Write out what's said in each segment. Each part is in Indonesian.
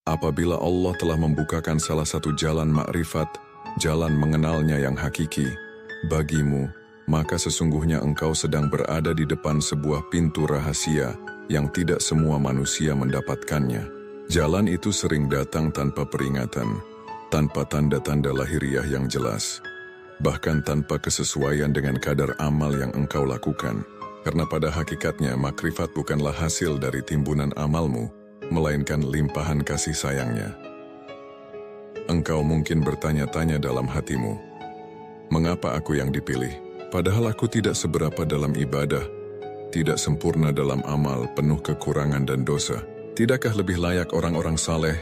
Apabila Allah telah membukakan salah satu jalan makrifat, jalan mengenalnya yang hakiki, bagimu, maka sesungguhnya engkau sedang berada di depan sebuah pintu rahasia yang tidak semua manusia mendapatkannya. Jalan itu sering datang tanpa peringatan, tanpa tanda-tanda lahiriah yang jelas, bahkan tanpa kesesuaian dengan kadar amal yang engkau lakukan. Karena pada hakikatnya makrifat bukanlah hasil dari timbunan amalmu, melainkan limpahan kasih sayangnya. Engkau mungkin bertanya-tanya dalam hatimu, mengapa aku yang dipilih? Padahal aku tidak seberapa dalam ibadah, tidak sempurna dalam amal, penuh kekurangan dan dosa. Tidakkah lebih layak orang-orang saleh,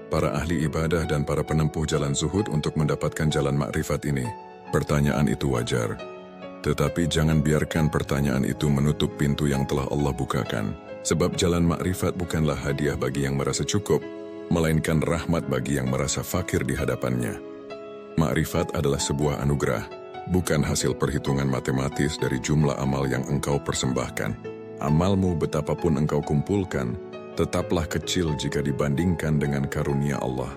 para ahli ibadah dan para penempuh jalan zuhud untuk mendapatkan jalan makrifat ini? Pertanyaan itu wajar. Tetapi jangan biarkan pertanyaan itu menutup pintu yang telah Allah bukakan. Sebab jalan makrifat bukanlah hadiah bagi yang merasa cukup, melainkan rahmat bagi yang merasa fakir di hadapannya. Makrifat adalah sebuah anugerah, bukan hasil perhitungan matematis dari jumlah amal yang engkau persembahkan. Amalmu betapapun engkau kumpulkan, tetaplah kecil jika dibandingkan dengan karunia Allah.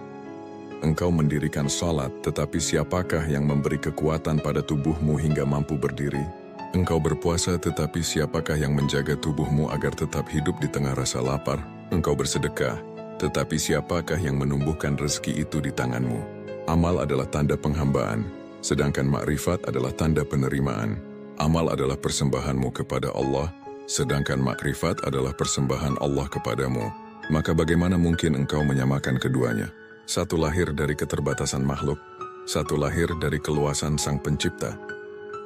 Engkau mendirikan salat, tetapi siapakah yang memberi kekuatan pada tubuhmu hingga mampu berdiri? Engkau berpuasa, tetapi siapakah yang menjaga tubuhmu agar tetap hidup di tengah rasa lapar? Engkau bersedekah, tetapi siapakah yang menumbuhkan rezeki itu di tanganmu? Amal adalah tanda penghambaan, sedangkan makrifat adalah tanda penerimaan. Amal adalah persembahanmu kepada Allah, sedangkan makrifat adalah persembahan Allah kepadamu. Maka bagaimana mungkin engkau menyamakan keduanya? Satu lahir dari keterbatasan makhluk, satu lahir dari keluasan Sang Pencipta.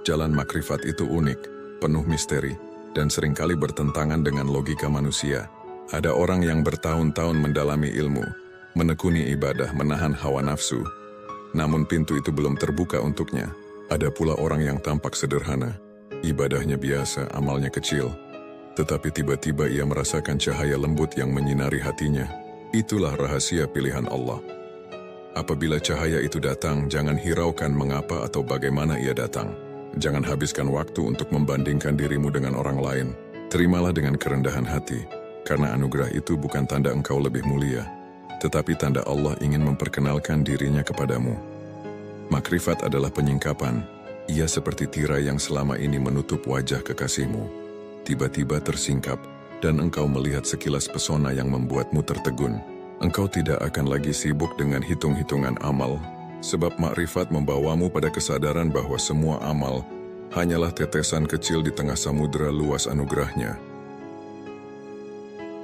Jalan makrifat itu unik, penuh misteri, dan seringkali bertentangan dengan logika manusia. Ada orang yang bertahun-tahun mendalami ilmu, menekuni ibadah, menahan hawa nafsu, namun pintu itu belum terbuka untuknya. Ada pula orang yang tampak sederhana, ibadahnya biasa, amalnya kecil, tetapi tiba-tiba ia merasakan cahaya lembut yang menyinari hatinya. Itulah rahasia pilihan Allah. Apabila cahaya itu datang, jangan hiraukan mengapa atau bagaimana ia datang. Jangan habiskan waktu untuk membandingkan dirimu dengan orang lain. Terimalah dengan kerendahan hati, karena anugerah itu bukan tanda engkau lebih mulia, tetapi tanda Allah ingin memperkenalkan dirinya kepadamu. Makrifat adalah penyingkapan. Ia seperti tirai yang selama ini menutup wajah kekasihmu. Tiba-tiba tersingkap, dan engkau melihat sekilas pesona yang membuatmu tertegun. Engkau tidak akan lagi sibuk dengan hitung-hitungan amal, sebab makrifat membawamu pada kesadaran bahwa semua amal hanyalah tetesan kecil di tengah samudera luas anugerahnya.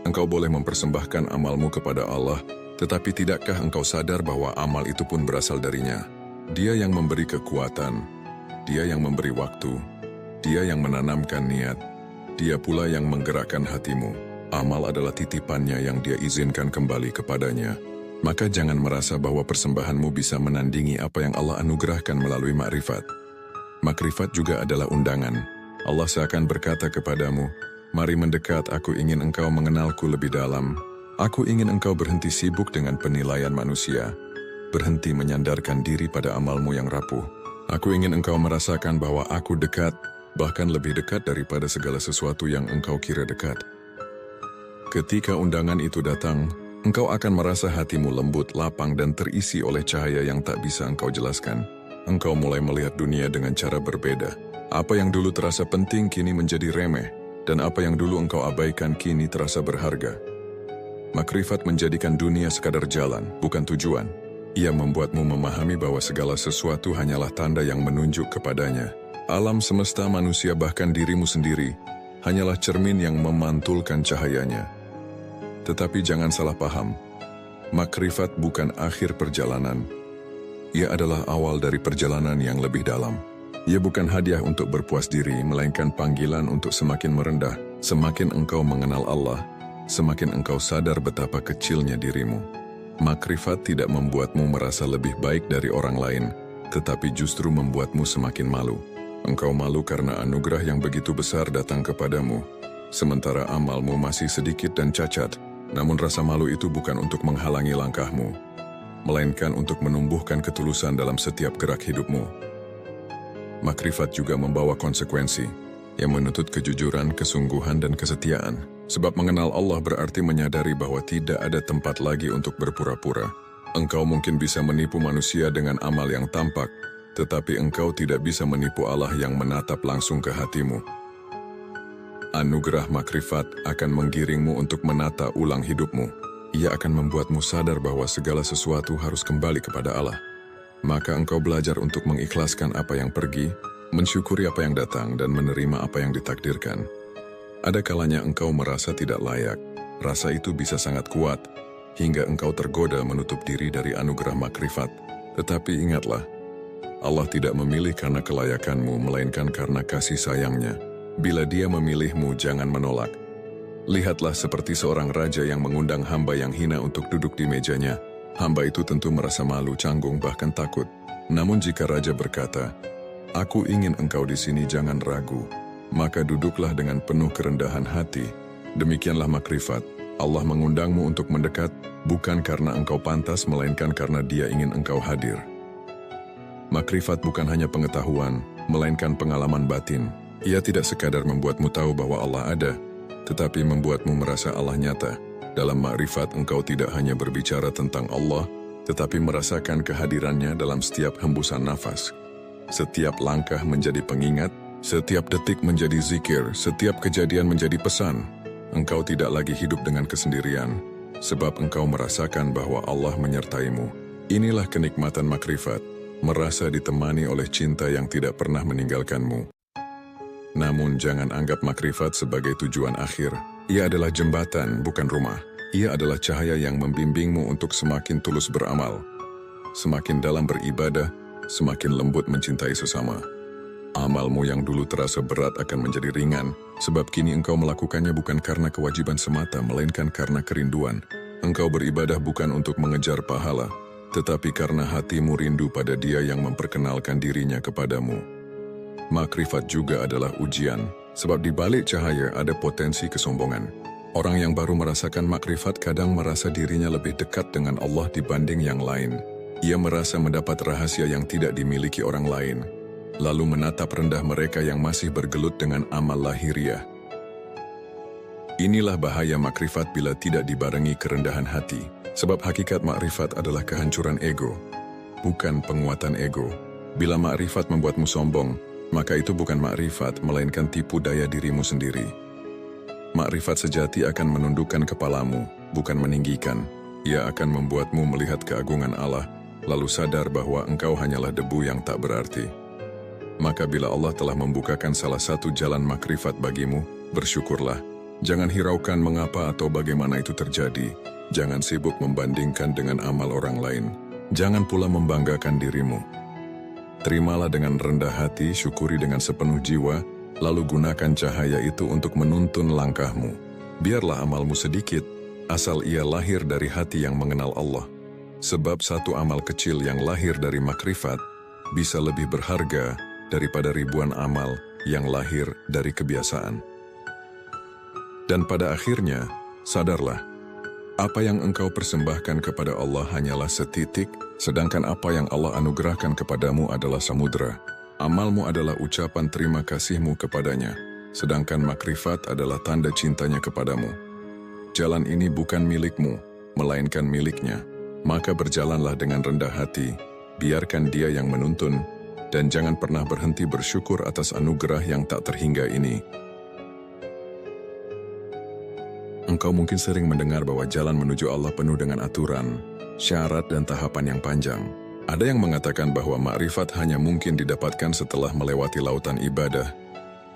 Engkau boleh mempersembahkan amalmu kepada Allah, tetapi tidakkah engkau sadar bahwa amal itu pun berasal darinya? Dia yang memberi kekuatan, Dia yang memberi waktu, Dia yang menanamkan niat, Dia pula yang menggerakkan hatimu. Amal adalah titipannya yang Dia izinkan kembali kepadanya. Maka jangan merasa bahwa persembahanmu bisa menandingi apa yang Allah anugerahkan melalui makrifat. Makrifat juga adalah undangan. Allah seakan berkata kepadamu, mari mendekat, aku ingin engkau mengenalku lebih dalam. Aku ingin engkau berhenti sibuk dengan penilaian manusia, berhenti menyandarkan diri pada amalmu yang rapuh. Aku ingin engkau merasakan bahwa aku dekat, bahkan lebih dekat daripada segala sesuatu yang engkau kira dekat. Ketika undangan itu datang, engkau akan merasa hatimu lembut, lapang, dan terisi oleh cahaya yang tak bisa engkau jelaskan. Engkau mulai melihat dunia dengan cara berbeda. Apa yang dulu terasa penting kini menjadi remeh, dan apa yang dulu engkau abaikan kini terasa berharga. Makrifat menjadikan dunia sekadar jalan, bukan tujuan. Ia membuatmu memahami bahwa segala sesuatu hanyalah tanda yang menunjuk kepadanya. Alam semesta, manusia, bahkan dirimu sendiri, hanyalah cermin yang memantulkan cahayanya. Tetapi jangan salah paham, makrifat bukan akhir perjalanan. Ia adalah awal dari perjalanan yang lebih dalam. Ia bukan hadiah untuk berpuas diri, melainkan panggilan untuk semakin merendah. Semakin engkau mengenal Allah, semakin engkau sadar betapa kecilnya dirimu. Makrifat tidak membuatmu merasa lebih baik dari orang lain, tetapi justru membuatmu semakin malu. Engkau malu karena anugerah yang begitu besar datang kepadamu, sementara amalmu masih sedikit dan cacat. Namun rasa malu itu bukan untuk menghalangi langkahmu, melainkan untuk menumbuhkan ketulusan dalam setiap gerak hidupmu. Makrifat juga membawa konsekuensi, yang menuntut kejujuran, kesungguhan, dan kesetiaan. Sebab mengenal Allah berarti menyadari bahwa tidak ada tempat lagi untuk berpura-pura. Engkau mungkin bisa menipu manusia dengan amal yang tampak, tetapi engkau tidak bisa menipu Allah yang menatap langsung ke hatimu. Anugerah makrifat akan menggiringmu untuk menata ulang hidupmu. Ia akan membuatmu sadar bahwa segala sesuatu harus kembali kepada Allah. Maka engkau belajar untuk mengikhlaskan apa yang pergi, mensyukuri apa yang datang, dan menerima apa yang ditakdirkan. Ada kalanya engkau merasa tidak layak. Rasa itu bisa sangat kuat, hingga engkau tergoda menutup diri dari anugerah makrifat. Tetapi ingatlah, Allah tidak memilih karena kelayakanmu, melainkan karena kasih sayangnya. Bila Dia memilihmu, jangan menolak. Lihatlah seperti seorang raja yang mengundang hamba yang hina untuk duduk di mejanya. Hamba itu tentu merasa malu, canggung, bahkan takut. Namun jika raja berkata, "Aku ingin engkau di sini, jangan ragu," maka duduklah dengan penuh kerendahan hati. Demikianlah makrifat. Allah mengundangmu untuk mendekat, bukan karena engkau pantas, melainkan karena Dia ingin engkau hadir. Makrifat bukan hanya pengetahuan, melainkan pengalaman batin. Ia tidak sekadar membuatmu tahu bahwa Allah ada, tetapi membuatmu merasa Allah nyata. Dalam makrifat engkau tidak hanya berbicara tentang Allah, tetapi merasakan kehadirannya dalam setiap hembusan nafas. Setiap langkah menjadi pengingat, setiap detik menjadi zikir, setiap kejadian menjadi pesan. Engkau tidak lagi hidup dengan kesendirian, sebab engkau merasakan bahwa Allah menyertaimu. Inilah kenikmatan makrifat, merasa ditemani oleh cinta yang tidak pernah meninggalkanmu. Namun jangan anggap makrifat sebagai tujuan akhir. Ia adalah jembatan, bukan rumah. Ia adalah cahaya yang membimbingmu untuk semakin tulus beramal, semakin dalam beribadah, semakin lembut mencintai sesama. Amalmu yang dulu terasa berat akan menjadi ringan, sebab kini engkau melakukannya bukan karena kewajiban semata, melainkan karena kerinduan. Engkau beribadah bukan untuk mengejar pahala, tetapi karena hatimu rindu pada Dia yang memperkenalkan dirinya kepadamu. Makrifat juga adalah ujian, sebab di balik cahaya ada potensi kesombongan. Orang yang baru merasakan makrifat kadang merasa dirinya lebih dekat dengan Allah dibanding yang lain. Ia merasa mendapat rahasia yang tidak dimiliki orang lain, lalu menatap rendah mereka yang masih bergelut dengan amal lahiriah. Inilah bahaya makrifat bila tidak dibarengi kerendahan hati, sebab hakikat makrifat adalah kehancuran ego, bukan penguatan ego. Bila makrifat membuatmu sombong, maka itu bukan makrifat, melainkan tipu daya dirimu sendiri. Makrifat sejati akan menundukkan kepalamu, bukan meninggikan. Ia akan membuatmu melihat keagungan Allah, lalu sadar bahwa engkau hanyalah debu yang tak berarti. Maka bila Allah telah membukakan salah satu jalan makrifat bagimu, bersyukurlah. Jangan hiraukan mengapa atau bagaimana itu terjadi. Jangan sibuk membandingkan dengan amal orang lain. Jangan pula membanggakan dirimu. Terimalah dengan rendah hati, syukuri dengan sepenuh jiwa, lalu gunakan cahaya itu untuk menuntun langkahmu. Biarlah amalmu sedikit, asal ia lahir dari hati yang mengenal Allah. Sebab satu amal kecil yang lahir dari makrifat bisa lebih berharga daripada ribuan amal yang lahir dari kebiasaan. Dan pada akhirnya, sadarlah, apa yang engkau persembahkan kepada Allah hanyalah setitik, sedangkan apa yang Allah anugerahkan kepadamu adalah samudera. Amalmu adalah ucapan terima kasihmu kepadanya, sedangkan makrifat adalah tanda cintanya kepadamu. Jalan ini bukan milikmu, melainkan miliknya. Maka berjalanlah dengan rendah hati, biarkan Dia yang menuntun, dan jangan pernah berhenti bersyukur atas anugerah yang tak terhingga ini. Engkau mungkin sering mendengar bahwa jalan menuju Allah penuh dengan aturan, syarat, dan tahapan yang panjang. Ada yang mengatakan bahwa makrifat hanya mungkin didapatkan setelah melewati lautan ibadah,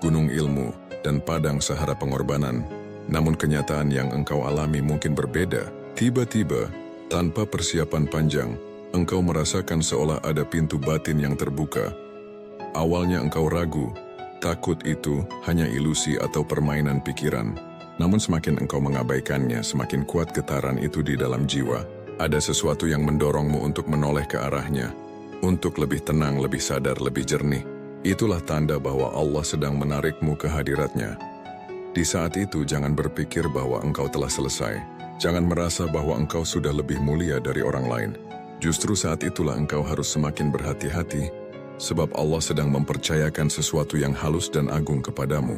gunung ilmu, dan padang sahara pengorbanan. Namun kenyataan yang engkau alami mungkin berbeda. Tiba-tiba, tanpa persiapan panjang, engkau merasakan seolah ada pintu batin yang terbuka. Awalnya engkau ragu, takut itu hanya ilusi atau permainan pikiran. Namun semakin engkau mengabaikannya, semakin kuat getaran itu di dalam jiwa. Ada sesuatu yang mendorongmu untuk menoleh ke arahnya, untuk lebih tenang, lebih sadar, lebih jernih. Itulah tanda bahwa Allah sedang menarikmu ke hadiratnya. Di saat itu jangan berpikir bahwa engkau telah selesai. Jangan merasa bahwa engkau sudah lebih mulia dari orang lain. Justru saat itulah engkau harus semakin berhati-hati, sebab Allah sedang mempercayakan sesuatu yang halus dan agung kepadamu.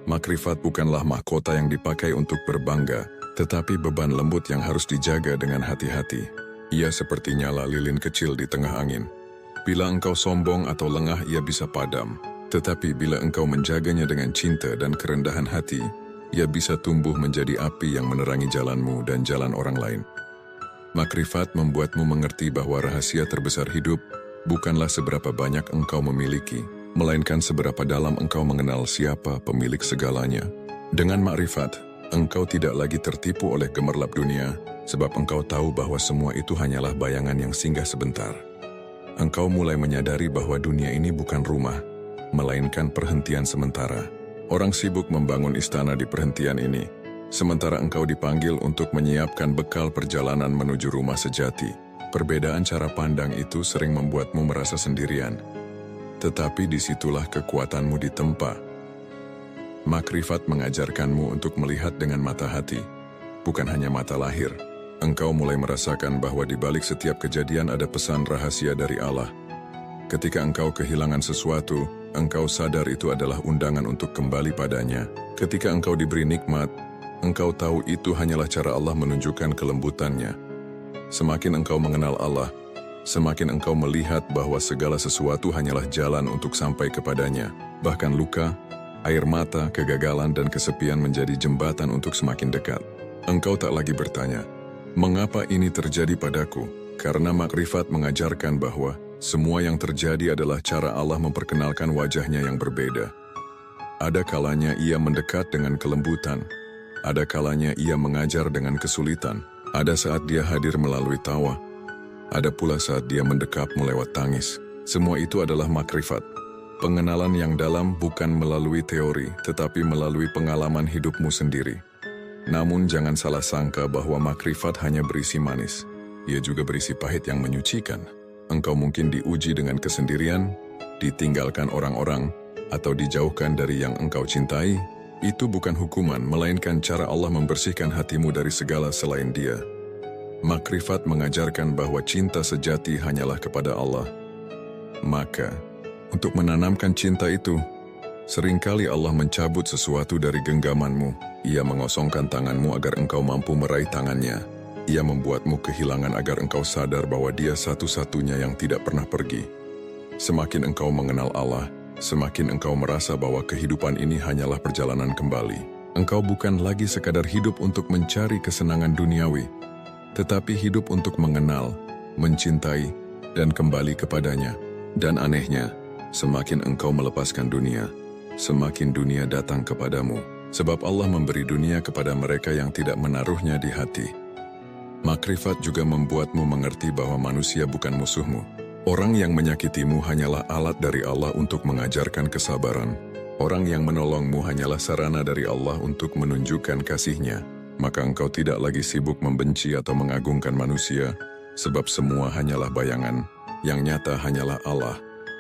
Makrifat bukanlah mahkota yang dipakai untuk berbangga, tetapi beban lembut yang harus dijaga dengan hati-hati. Ia seperti nyala lilin kecil di tengah angin. Bila engkau sombong atau lengah, ia bisa padam. Tetapi bila engkau menjaganya dengan cinta dan kerendahan hati, ia bisa tumbuh menjadi api yang menerangi jalanmu dan jalan orang lain. Makrifat membuatmu mengerti bahwa rahasia terbesar hidup bukanlah seberapa banyak engkau memiliki, melainkan seberapa dalam engkau mengenal siapa pemilik segalanya. Dengan makrifat, engkau tidak lagi tertipu oleh gemerlap dunia, sebab engkau tahu bahwa semua itu hanyalah bayangan yang singgah sebentar. Engkau mulai menyadari bahwa dunia ini bukan rumah, melainkan perhentian sementara. Orang sibuk membangun istana di perhentian ini, sementara engkau dipanggil untuk menyiapkan bekal perjalanan menuju rumah sejati. Perbedaan cara pandang itu sering membuatmu merasa sendirian. Tetapi disitulah kekuatanmu ditempa. Makrifat mengajarkanmu untuk melihat dengan mata hati, bukan hanya mata lahir. Engkau mulai merasakan bahwa di balik setiap kejadian ada pesan rahasia dari Allah. Ketika engkau kehilangan sesuatu, engkau sadar itu adalah undangan untuk kembali padanya. Ketika engkau diberi nikmat, engkau tahu itu hanyalah cara Allah menunjukkan kelembutannya. Semakin engkau mengenal Allah, semakin engkau melihat bahwa segala sesuatu hanyalah jalan untuk sampai kepadanya. Bahkan luka, air mata, kegagalan, dan kesepian menjadi jembatan untuk semakin dekat. Engkau tak lagi bertanya, "Mengapa ini terjadi padaku?" Karena makrifat mengajarkan bahwa semua yang terjadi adalah cara Allah memperkenalkan wajahnya yang berbeda. Ada kalanya ia mendekat dengan kelembutan, ada kalanya ia mengajar dengan kesulitan, ada saat dia hadir melalui tawa, ada pula saat dia mendekapmu lewat tangis. Semua itu adalah makrifat. Pengenalan yang dalam bukan melalui teori, tetapi melalui pengalaman hidupmu sendiri. Namun jangan salah sangka bahwa makrifat hanya berisi manis. Ia juga berisi pahit yang menyucikan. Engkau mungkin diuji dengan kesendirian, ditinggalkan orang-orang, atau dijauhkan dari yang engkau cintai. Itu bukan hukuman, melainkan cara Allah membersihkan hatimu dari segala selain Dia. Makrifat mengajarkan bahwa cinta sejati hanyalah kepada Allah. Maka, untuk menanamkan cinta itu, seringkali Allah mencabut sesuatu dari genggamanmu. Ia mengosongkan tanganmu agar engkau mampu meraih tangannya. Ia membuatmu kehilangan agar engkau sadar bahwa Dia satu-satunya yang tidak pernah pergi. Semakin engkau mengenal Allah, semakin engkau merasa bahwa kehidupan ini hanyalah perjalanan kembali. Engkau bukan lagi sekadar hidup untuk mencari kesenangan duniawi, tetapi hidup untuk mengenal, mencintai, dan kembali kepadanya. Dan anehnya, semakin engkau melepaskan dunia, semakin dunia datang kepadamu. Sebab Allah memberi dunia kepada mereka yang tidak menaruhnya di hati. Makrifat juga membuatmu mengerti bahwa manusia bukan musuhmu. Orang yang menyakitimu hanyalah alat dari Allah untuk mengajarkan kesabaran. Orang yang menolongmu hanyalah sarana dari Allah untuk menunjukkan kasih-Nya. Maka engkau tidak lagi sibuk membenci atau mengagungkan manusia, sebab semua hanyalah bayangan, yang nyata hanyalah Allah.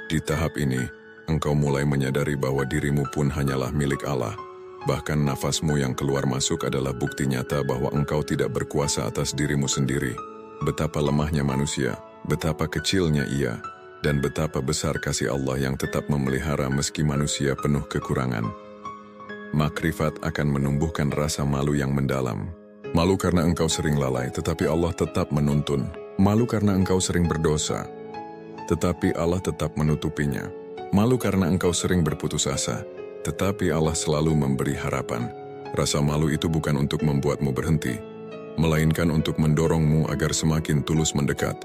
Di tahap ini, engkau mulai menyadari bahwa dirimu pun hanyalah milik Allah. Bahkan nafasmu yang keluar masuk adalah bukti nyata bahwa engkau tidak berkuasa atas dirimu sendiri. Betapa lemahnya manusia, betapa kecilnya ia, dan betapa besar kasih Allah yang tetap memelihara meski manusia penuh kekurangan. Makrifat akan menumbuhkan rasa malu yang mendalam. Malu karena engkau sering lalai, tetapi Allah tetap menuntun. Malu karena engkau sering berdosa, tetapi Allah tetap menutupinya. Malu karena engkau sering berputus asa, tetapi Allah selalu memberi harapan. Rasa malu itu bukan untuk membuatmu berhenti, melainkan untuk mendorongmu agar semakin tulus mendekat.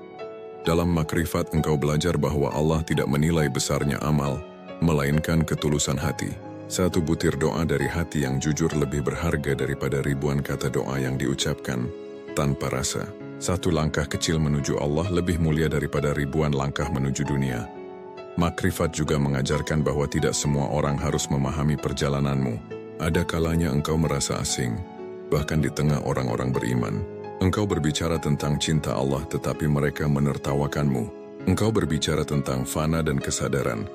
Dalam makrifat engkau belajar bahwa Allah tidak menilai besarnya amal, melainkan ketulusan hati. Satu butir doa dari hati yang jujur lebih berharga daripada ribuan kata doa yang diucapkan tanpa rasa. Satu langkah kecil menuju Allah lebih mulia daripada ribuan langkah menuju dunia. Makrifat juga mengajarkan bahwa tidak semua orang harus memahami perjalananmu. Ada kalanya engkau merasa asing, bahkan di tengah orang-orang beriman. Engkau berbicara tentang cinta Allah tetapi mereka menertawakanmu. Engkau berbicara tentang fana dan kesadaran,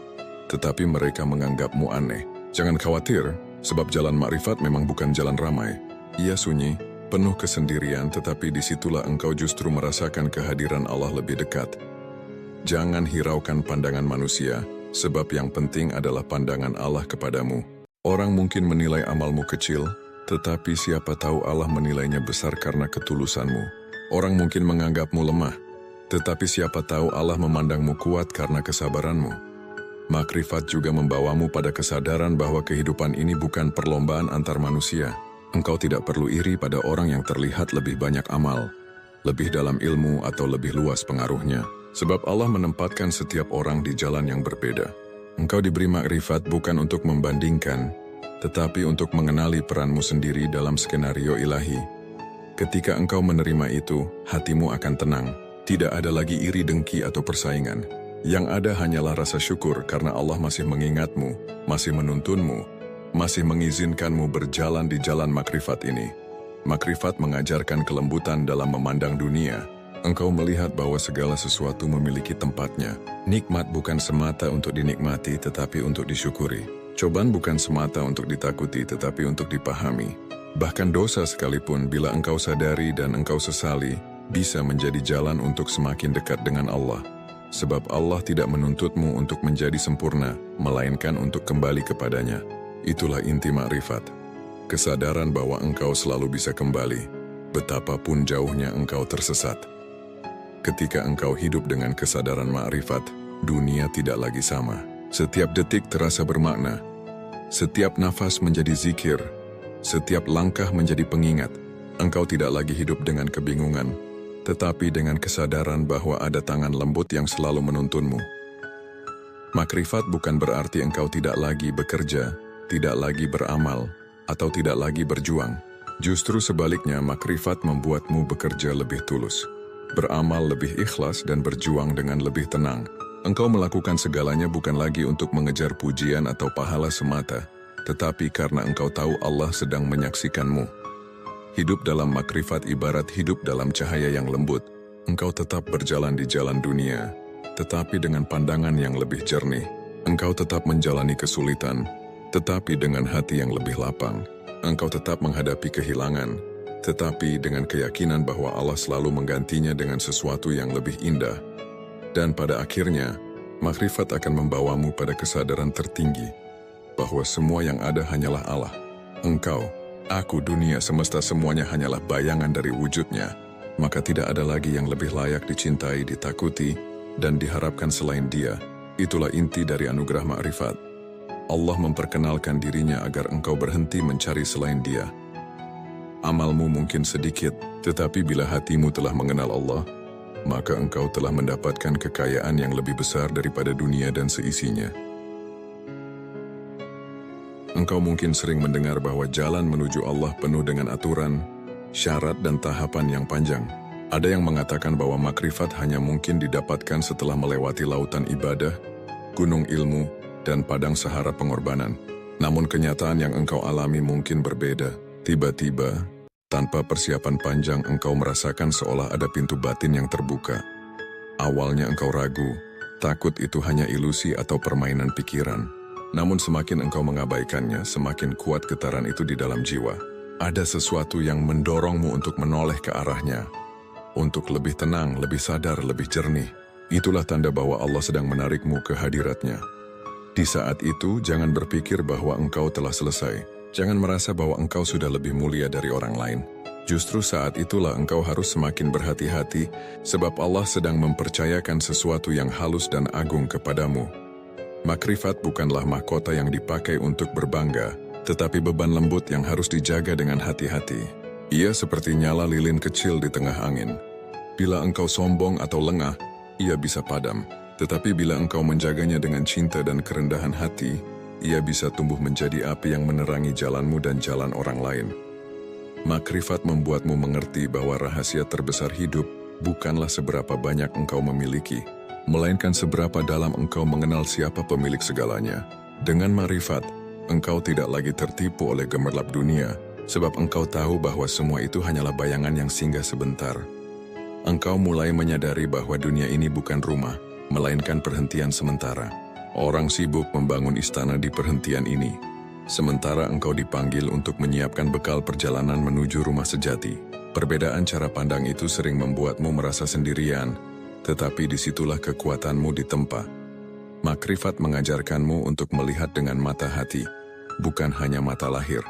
tetapi mereka menganggapmu aneh. Jangan khawatir, sebab jalan makrifat memang bukan jalan ramai. Ia sunyi, penuh kesendirian, tetapi disitulah engkau justru merasakan kehadiran Allah lebih dekat. Jangan hiraukan pandangan manusia, sebab yang penting adalah pandangan Allah kepadamu. Orang mungkin menilai amalmu kecil, tetapi siapa tahu Allah menilainya besar karena ketulusanmu. Orang mungkin menganggapmu lemah, tetapi siapa tahu Allah memandangmu kuat karena kesabaranmu. Makrifat juga membawamu pada kesadaran bahwa kehidupan ini bukan perlombaan antar manusia. Engkau tidak perlu iri pada orang yang terlihat lebih banyak amal, lebih dalam ilmu atau lebih luas pengaruhnya. Sebab Allah menempatkan setiap orang di jalan yang berbeda. Engkau diberi makrifat bukan untuk membandingkan, tetapi untuk mengenali peranmu sendiri dalam skenario ilahi. Ketika engkau menerima itu, hatimu akan tenang. Tidak ada lagi iri, dengki, atau persaingan. Yang ada hanyalah rasa syukur karena Allah masih mengingatmu, masih menuntunmu, masih mengizinkanmu berjalan di jalan makrifat ini. Makrifat mengajarkan kelembutan dalam memandang dunia. Engkau melihat bahwa segala sesuatu memiliki tempatnya. Nikmat bukan semata untuk dinikmati, tetapi untuk disyukuri. Cobaan bukan semata untuk ditakuti, tetapi untuk dipahami. Bahkan dosa sekalipun, bila engkau sadari dan engkau sesali, bisa menjadi jalan untuk semakin dekat dengan Allah. Sebab Allah tidak menuntutmu untuk menjadi sempurna, melainkan untuk kembali kepadanya. Itulah inti makrifat. Kesadaran bahwa engkau selalu bisa kembali, betapapun jauhnya engkau tersesat. Ketika engkau hidup dengan kesadaran makrifat, dunia tidak lagi sama. Setiap detik terasa bermakna. Setiap nafas menjadi zikir. Setiap langkah menjadi pengingat. Engkau tidak lagi hidup dengan kebingungan, tetapi dengan kesadaran bahwa ada tangan lembut yang selalu menuntunmu. Makrifat bukan berarti engkau tidak lagi bekerja, tidak lagi beramal, atau tidak lagi berjuang. Justru sebaliknya, makrifat membuatmu bekerja lebih tulus, beramal lebih ikhlas, dan berjuang dengan lebih tenang. Engkau melakukan segalanya bukan lagi untuk mengejar pujian atau pahala semata, tetapi karena engkau tahu Allah sedang menyaksikanmu. Hidup dalam makrifat ibarat hidup dalam cahaya yang lembut. Engkau tetap berjalan di jalan dunia, tetapi dengan pandangan yang lebih jernih. Engkau tetap menjalani kesulitan, tetapi dengan hati yang lebih lapang. Engkau tetap menghadapi kehilangan, tetapi dengan keyakinan bahwa Allah selalu menggantinya dengan sesuatu yang lebih indah. Dan pada akhirnya, makrifat akan membawamu pada kesadaran tertinggi, bahwa semua yang ada hanyalah Allah. Engkau, aku, dunia, semesta, semuanya hanyalah bayangan dari wujudnya. Maka tidak ada lagi yang lebih layak dicintai, ditakuti, dan diharapkan selain Dia. Itulah inti dari anugerah makrifat. Allah memperkenalkan dirinya agar engkau berhenti mencari selain Dia. Amalmu mungkin sedikit, tetapi bila hatimu telah mengenal Allah, maka engkau telah mendapatkan kekayaan yang lebih besar daripada dunia dan seisinya. Engkau mungkin sering mendengar bahwa jalan menuju Allah penuh dengan aturan, syarat, dan tahapan yang panjang. Ada yang mengatakan bahwa makrifat hanya mungkin didapatkan setelah melewati lautan ibadah, gunung ilmu, dan padang sahara pengorbanan. Namun kenyataan yang engkau alami mungkin berbeda. Tiba-tiba, tanpa persiapan panjang, engkau merasakan seolah ada pintu batin yang terbuka. Awalnya engkau ragu, takut itu hanya ilusi atau permainan pikiran. Namun semakin engkau mengabaikannya, semakin kuat getaran itu di dalam jiwa. Ada sesuatu yang mendorongmu untuk menoleh ke arahnya, untuk lebih tenang, lebih sadar, lebih jernih. Itulah tanda bahwa Allah sedang menarikmu ke hadiratnya. Di saat itu, jangan berpikir bahwa engkau telah selesai. Jangan merasa bahwa engkau sudah lebih mulia dari orang lain. Justru saat itulah engkau harus semakin berhati-hati, sebab Allah sedang mempercayakan sesuatu yang halus dan agung kepadamu. Makrifat bukanlah mahkota yang dipakai untuk berbangga, tetapi beban lembut yang harus dijaga dengan hati-hati. Ia seperti nyala lilin kecil di tengah angin. Bila engkau sombong atau lengah, ia bisa padam. Tetapi bila engkau menjaganya dengan cinta dan kerendahan hati, ia bisa tumbuh menjadi api yang menerangi jalanmu dan jalan orang lain. Makrifat membuatmu mengerti bahwa rahasia terbesar hidup bukanlah seberapa banyak engkau memiliki, melainkan seberapa dalam engkau mengenal siapa pemilik segalanya. Dengan makrifat, engkau tidak lagi tertipu oleh gemerlap dunia, sebab engkau tahu bahwa semua itu hanyalah bayangan yang singgah sebentar. Engkau mulai menyadari bahwa dunia ini bukan rumah, melainkan perhentian sementara. Orang sibuk membangun istana di perhentian ini, sementara engkau dipanggil untuk menyiapkan bekal perjalanan menuju rumah sejati. Perbedaan cara pandang itu sering membuatmu merasa sendirian, tetapi disitulah kekuatanmu ditempa. Makrifat mengajarkanmu untuk melihat dengan mata hati. bukan hanya mata lahir.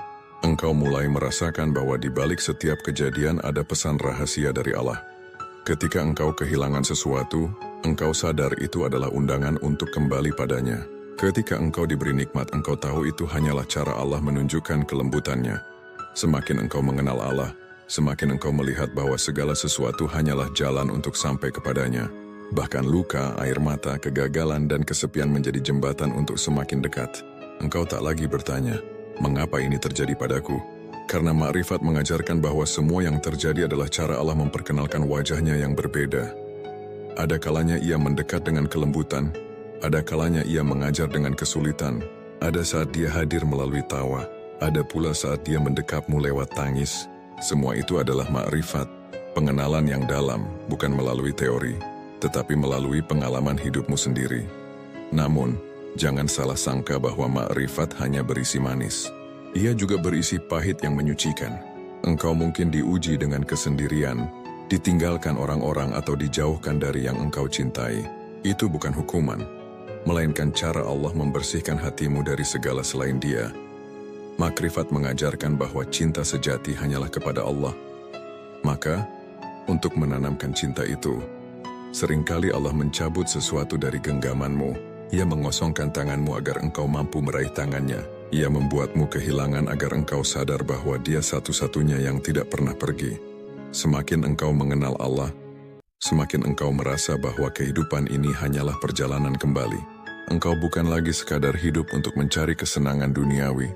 Engkau mulai merasakan bahwa di balik setiap kejadian ada pesan rahasia dari Allah. Ketika engkau kehilangan sesuatu, engkau sadar itu adalah undangan untuk kembali padanya. Ketika engkau diberi nikmat, engkau tahu itu hanyalah cara Allah menunjukkan kelembutannya. Semakin engkau mengenal Allah, semakin engkau melihat bahwa segala sesuatu hanyalah jalan untuk sampai kepadanya. Bahkan luka, air mata, kegagalan, dan kesepian menjadi jembatan untuk semakin dekat. Engkau tak lagi bertanya, mengapa ini terjadi padaku? Karena makrifat mengajarkan bahwa semua yang terjadi adalah cara Allah memperkenalkan wajahnya yang berbeda. Ada kalanya ia mendekat dengan kelembutan, ada kalanya ia mengajar dengan kesulitan, ada saat dia hadir melalui tawa, ada pula saat dia mendekapmu lewat tangis. Semua itu adalah makrifat, pengenalan yang dalam, bukan melalui teori, tetapi melalui pengalaman hidupmu sendiri. Namun, jangan salah sangka bahwa makrifat hanya berisi manis. Ia juga berisi pahit yang menyucikan. Engkau mungkin diuji dengan kesendirian, ditinggalkan orang-orang atau dijauhkan dari yang engkau cintai. Itu bukan hukuman, melainkan cara Allah membersihkan hatimu dari segala selain Dia. Makrifat mengajarkan bahwa cinta sejati hanyalah kepada Allah. Maka, untuk menanamkan cinta itu, seringkali Allah mencabut sesuatu dari genggamanmu. Ia mengosongkan tanganmu agar engkau mampu meraih tangannya. Ia membuatmu kehilangan agar engkau sadar bahwa Dia satu-satunya yang tidak pernah pergi. Semakin engkau mengenal Allah, semakin engkau merasa bahwa kehidupan ini hanyalah perjalanan kembali. Engkau bukan lagi sekadar hidup untuk mencari kesenangan duniawi,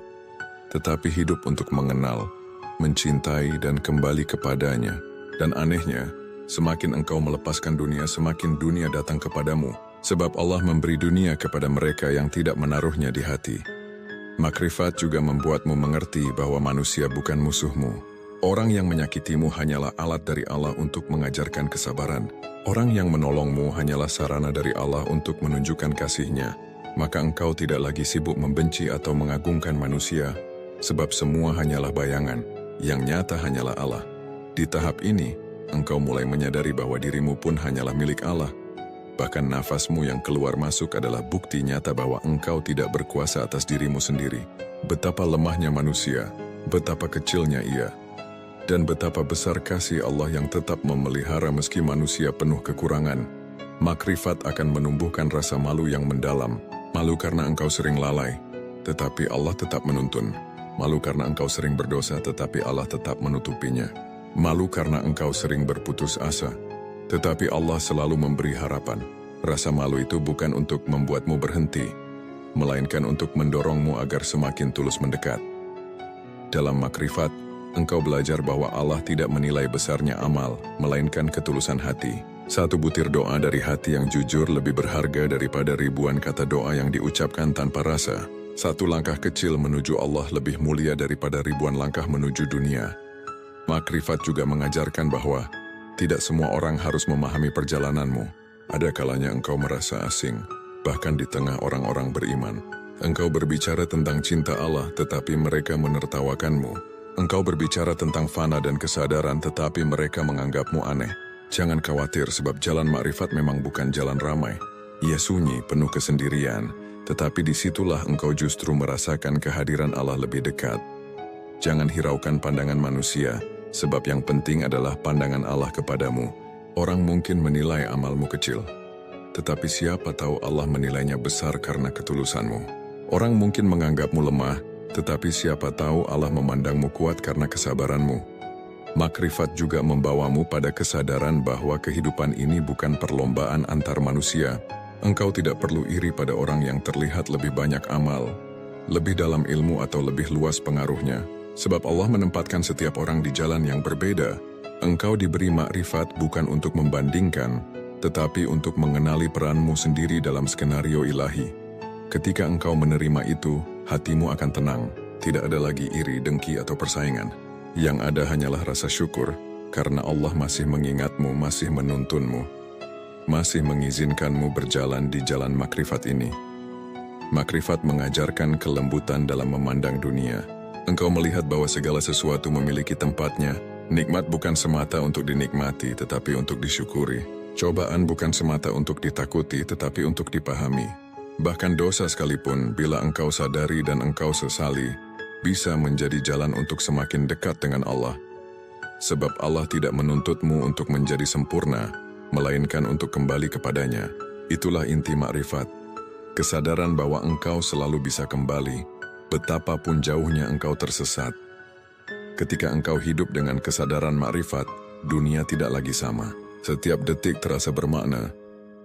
tetapi hidup untuk mengenal, mencintai, dan kembali kepadanya. Dan anehnya, semakin engkau melepaskan dunia, semakin dunia datang kepadamu, sebab Allah memberi dunia kepada mereka yang tidak menaruhnya di hati. Makrifat juga membuatmu mengerti bahwa manusia bukan musuhmu. Orang yang menyakitimu hanyalah alat dari Allah untuk mengajarkan kesabaran. Orang yang menolongmu hanyalah sarana dari Allah untuk menunjukkan kasih-Nya. Maka engkau tidak lagi sibuk membenci atau mengagungkan manusia, sebab semua hanyalah bayangan, yang nyata hanyalah Allah. Di tahap ini, engkau mulai menyadari bahwa dirimu pun hanyalah milik Allah. Bahkan nafasmu yang keluar masuk adalah bukti nyata bahwa engkau tidak berkuasa atas dirimu sendiri. Betapa lemahnya manusia, betapa kecilnya ia, dan betapa besar kasih Allah yang tetap memelihara meski manusia penuh kekurangan. Makrifat akan menumbuhkan rasa malu yang mendalam. Malu karena engkau sering lalai, tetapi Allah tetap menuntun. Malu karena engkau sering berdosa, tetapi Allah tetap menutupinya. Malu karena engkau sering berputus asa, tetapi Allah selalu memberi harapan. Rasa malu itu bukan untuk membuatmu berhenti, melainkan untuk mendorongmu agar semakin tulus mendekat. Dalam makrifat, engkau belajar bahwa Allah tidak menilai besarnya amal, melainkan ketulusan hati. Satu butir doa dari hati yang jujur lebih berharga daripada ribuan kata doa yang diucapkan tanpa rasa. Satu langkah kecil menuju Allah lebih mulia daripada ribuan langkah menuju dunia. Makrifat juga mengajarkan bahwa tidak semua orang harus memahami perjalananmu. Ada kalanya engkau merasa asing, bahkan di tengah orang-orang beriman. Engkau berbicara tentang cinta Allah, tetapi mereka menertawakanmu. Engkau berbicara tentang fana dan kesadaran, tetapi mereka menganggapmu aneh. Jangan khawatir, sebab jalan makrifat memang bukan jalan ramai. Ia sunyi, penuh kesendirian, tetapi disitulah engkau justru merasakan kehadiran Allah lebih dekat. Jangan hiraukan pandangan manusia, sebab yang penting adalah pandangan Allah kepadamu. Orang mungkin menilai amalmu kecil, tetapi siapa tahu Allah menilainya besar karena ketulusanmu. Orang mungkin menganggapmu lemah, tetapi siapa tahu Allah memandangmu kuat karena kesabaranmu. Makrifat juga membawamu pada kesadaran bahwa kehidupan ini bukan perlombaan antar manusia. Engkau tidak perlu iri pada orang yang terlihat lebih banyak amal, lebih dalam ilmu atau lebih luas pengaruhnya. Sebab Allah menempatkan setiap orang di jalan yang berbeda. Engkau diberi makrifat bukan untuk membandingkan, tetapi untuk mengenali peranmu sendiri dalam skenario ilahi. Ketika engkau menerima itu, hatimu akan tenang. Tidak ada lagi iri, dengki, atau persaingan. Yang ada hanyalah rasa syukur, karena Allah masih mengingatmu, masih menuntunmu, masih mengizinkanmu berjalan di jalan makrifat ini. Makrifat mengajarkan kelembutan dalam memandang dunia. Engkau melihat bahwa segala sesuatu memiliki tempatnya. Nikmat bukan semata untuk dinikmati, tetapi untuk disyukuri. Cobaan bukan semata untuk ditakuti, tetapi untuk dipahami. Bahkan dosa sekalipun, bila engkau sadari dan engkau sesali, bisa menjadi jalan untuk semakin dekat dengan Allah. Sebab Allah tidak menuntutmu untuk menjadi sempurna, melainkan untuk kembali kepadanya. Itulah inti makrifat. Kesadaran bahwa engkau selalu bisa kembali, betapapun jauhnya engkau tersesat. Ketika engkau hidup dengan kesadaran makrifat, dunia tidak lagi sama. Setiap detik terasa bermakna,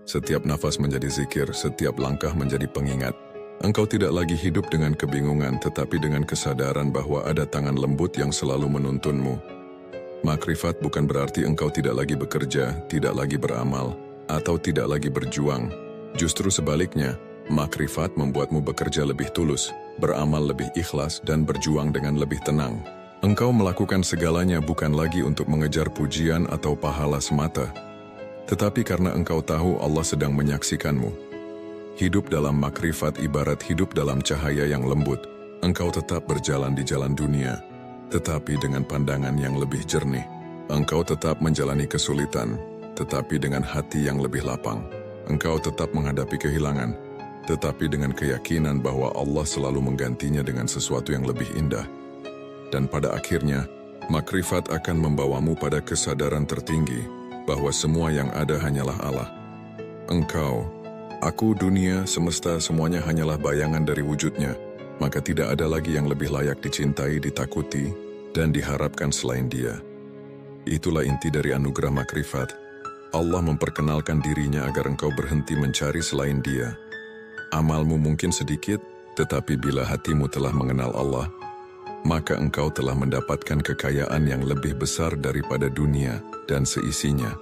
setiap nafas menjadi zikir, setiap langkah menjadi pengingat. Engkau tidak lagi hidup dengan kebingungan, tetapi dengan kesadaran bahwa ada tangan lembut yang selalu menuntunmu. Makrifat bukan berarti engkau tidak lagi bekerja, tidak lagi beramal, atau tidak lagi berjuang. Justru sebaliknya, makrifat membuatmu bekerja lebih tulus, beramal lebih ikhlas, dan berjuang dengan lebih tenang. Engkau melakukan segalanya bukan lagi untuk mengejar pujian atau pahala semata, tetapi karena engkau tahu Allah sedang menyaksikanmu. Hidup dalam makrifat ibarat hidup dalam cahaya yang lembut. Engkau tetap berjalan di jalan dunia, tetapi dengan pandangan yang lebih jernih. Engkau tetap menjalani kesulitan, tetapi dengan hati yang lebih lapang. Engkau tetap menghadapi kehilangan, tetapi dengan keyakinan bahwa Allah selalu menggantinya dengan sesuatu yang lebih indah. Dan pada akhirnya, makrifat akan membawamu pada kesadaran tertinggi bahwa semua yang ada hanyalah Allah. Engkau, aku, dunia, semesta, semuanya hanyalah bayangan dari wujudnya, maka tidak ada lagi yang lebih layak dicintai, ditakuti, dan diharapkan selain Dia. Itulah inti dari anugerah makrifat. Allah memperkenalkan dirinya agar engkau berhenti mencari selain Dia. Amalmu mungkin sedikit, tetapi bila hatimu telah mengenal Allah, maka engkau telah mendapatkan kekayaan yang lebih besar daripada dunia dan seisinya.